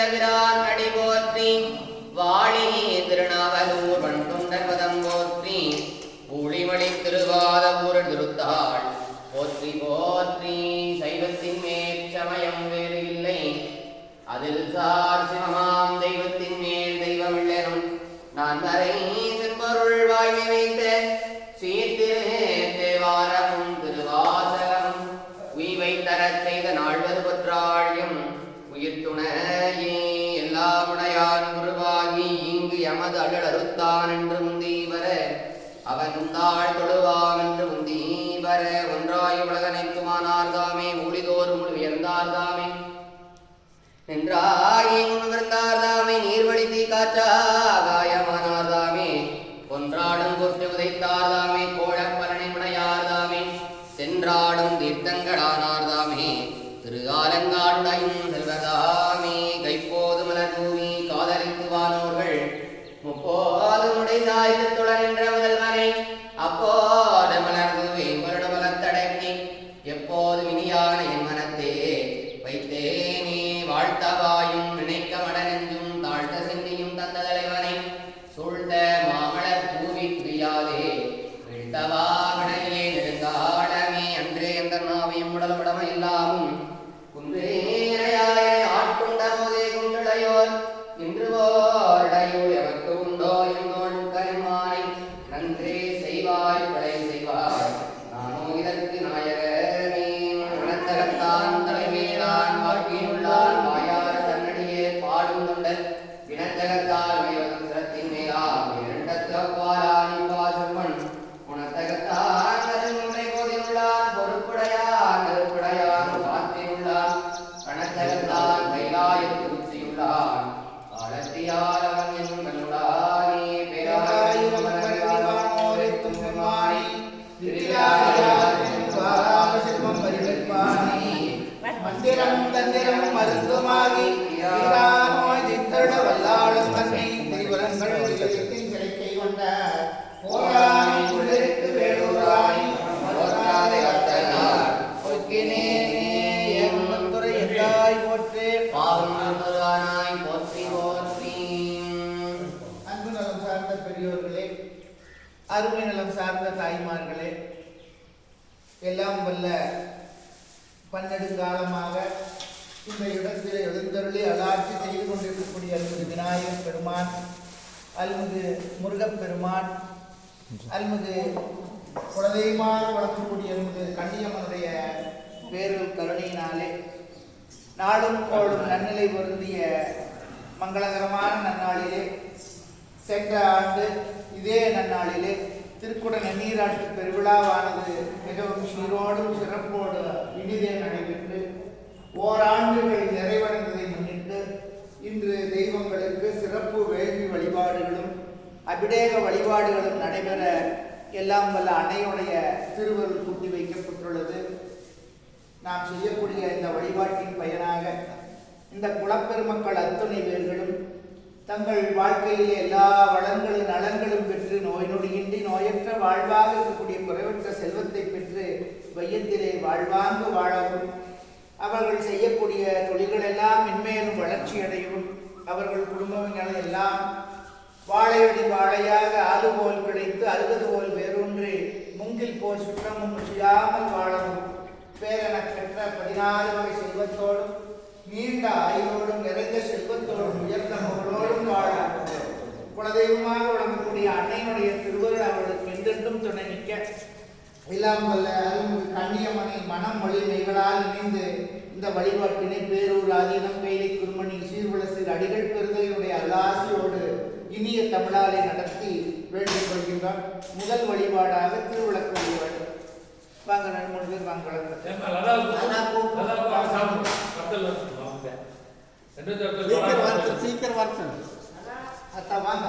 வளர்விரான் அடி போற்றி வாழி திருநாவலூர் வண்தொண்டர்வதம் போற்றி ஊழிமணி திருவாத ஊரர் திருத்தாள் போற்றி போற்றி சைவத்தின் மேல் சமயம் வேறு இல்லை அதில் சார் சிவமாம் தெய்வத்தின் மேல் தெய்வமில்லனும் நான் வரை செம்பொருள் வாய்மை வைத்த சீர்திரு தேவாரமும் திருவாசகமும் உய்வை தரச் செய்த நாள்வது பற்றாழியம் உயிர் துணையே எல்லாமுடையான் குருவாகி இங்கு எமது அழல் அறுத்தான் என்று முந்தீவர அவன் உந்தாள் தொழுவாம் என்று முந்தீவர ஒன்றாய் உலகனைக்குமானார் தாமே ஊழிதோறும் உயர்ந்தார் தாமே நின்றாயே முன்னிருந்தார் தாமே நீர்வழித்தி காற்றாகாயமானார் தாமே ஒன்றாடும் கொற்று உதைத்தார் தாமே கோழப்பலனை முனையார் தாமே சென்றாடும் தீர்த்தங்களானார் தாமே திருகாலங்காடுடையும் செல்வதாமே கைப்போது மலர் தூவி காதலித்து வானோர்கள் முப்போது முடைசாய்ந்து துள நின்ற முதல்வனை அப்போது மலர் தூவி வருட மலத்தடக்கி எப்போது வினியான என் மனத்தே வைத்தேனே வாழ்த்தவாயும் நினைக்க மடனெஞ்சும் தாழ்த்த சென்னியும் தந்த தலைவனை சூழ்ந்த மாமலர் பூவி பிரியாதே வீழ்த்தவா விடையே நெடுங்காலமே அன்றே எந்த நாவையும் உடலமுடமை இல்லாமும் குன்றேரையாய ஆட்கொண்ட போதே குன்றடையோர் இன்று போடையோர் எவர்க்கு உண்டோ என்னோடு கருமானை நன்றே செய்வாய் கொலை செய்வாய் நானோ இதற்கு நாயகனே மனத்தகத்தான் தலைமையிலான் வாழ்க்கையுள்ளான் வாயார தன்னடியே பாடும் தொண்டர் இனத்தகத்தால் மேவதம் சிரத்தின் மேலாம் இரண்டத்தப்பாலானி பாசுமன் உணத்தகத்தான் கருமுறை போதியுள்ளான் பொறுப்புடையான் நெருப்புடையான் காற்றியுள்ளான் கணத்தகத்தான் கைலாயத்து உச்சியுள்ளான் காலத்தியால் அவன் என்னும் கண்ணுடானே பேராயும் மலர்வானோரெத்தும் பெருமானே திருவிழாசிற்பம் பரிவெற்பானே மந்திரம் தந்திரம் மருத்துவமாகி நோய் தித்தட வல்லாளும் கண்ணை திரிவரங்கள் கிடைக்கை கொண்ட போராணி உள்ளிருக்கு வேலூராணி போற்றாதை அத்தனார் பொற்கினே ஏமத்துறை எல்லாய் போற்றே பாவனாய் போற்றி போற்றி. அன்பு நலம் சார்ந்த பெரியோர்களே, அருமை நலம் சார்ந்த தாய்மார்களே, எல்லாம் வல்ல பன்னெடுங்காலமாக இந்த இடத்தில் எழுந்தருளி அலாட்சி செய்து கொண்டிருக்கக்கூடிய அல்மிகு விநாயகர் பெருமான், அல்மிகு முருகப்பெருமான், அல்மிகு குலதெய்வமாக வளர்க்கக்கூடிய அல்மிகு கண்ணியம்மனுடைய பேரல் கருணையினாலே நாடும் கோளும் நன்னிலை பொருந்திய மங்களகரமான நன்னாளிலே சென்ற ஆண்டு இதே நன்னாளிலே திருக்குட நன்னீராட்டு பெருவிழாவானது மிகவும் சீரோடும் சிறப்போடு இனிதே நடைபெற்று ஓராண்டுகள் நிறைவடைந்ததை முன்னிட்டு இன்று தெய்வங்களுக்கு சிறப்பு வேள்வி வழிபாடுகளும் அபிடேக வழிபாடுகளும் நடைபெற எல்லாம் வல்ல அன்னையுடைய திருவருள் கூட்டி வைக்கப்பட்டுள்ளது. நாம் செய்யக்கூடிய இந்த வழிபாட்டின் பயனாக இந்த குலப்பெருமக்கள் அத்துணை பேர்களும் தங்கள் வாழ்க்கையிலே எல்லா வளங்களும் நலன்களும் பெற்று நோய் நொடியின்றி நோயற்ற வாழ்வாக இருக்கக்கூடிய குறைவற்ற செல்வத்தை பெற்று வையத்திலே வாழ்வாங்கு வாழவும், அவர்கள் செய்யக்கூடிய தொழில்களெல்லாம் மென்மேலும் வளர்ச்சியடையவும், அவர்கள் குடும்பங்கள் எல்லாம் வாழையடி வாழையாக ஆறு போல் கிடைத்து அறுபது போல் வேறொன்று முங்கில் போல் சுற்றமும் செய்யாமல் வாழவும், பேரென பெற்ற 14 வகை செல்வத்தோடும் நீண்ட ஆயுளோடும் நிறைந்த செல்வத்தோடும் உயர்ந்த மகளோடும் வாழ குலதெய்வமாக வழங்கக்கூடிய அன்னையினுடைய திருவருள் அவர்களுக்கு என்றென்றும் துணை நிற்க எல்லாம் வல்ல கண்ணியம்மனை மனம் வலிமைகளால் இணைந்து இந்த வழிபாட்டினை பேரூர் ஆதீனம் கைலை குருமணி சீர்வளசில் அடிகள் பெருந்தையினுடைய அல்லாசியோடு இனிய தமிழாலை நடத்தி வேண்டிக் கொள்கின்றார். முதல் வழிபாடாக திருவிளக்கு வழிபாடு. வாங்க, 2-3 பேர் வாங்க. சீக்கிரம் வாங்க. அத்தா வாங்க.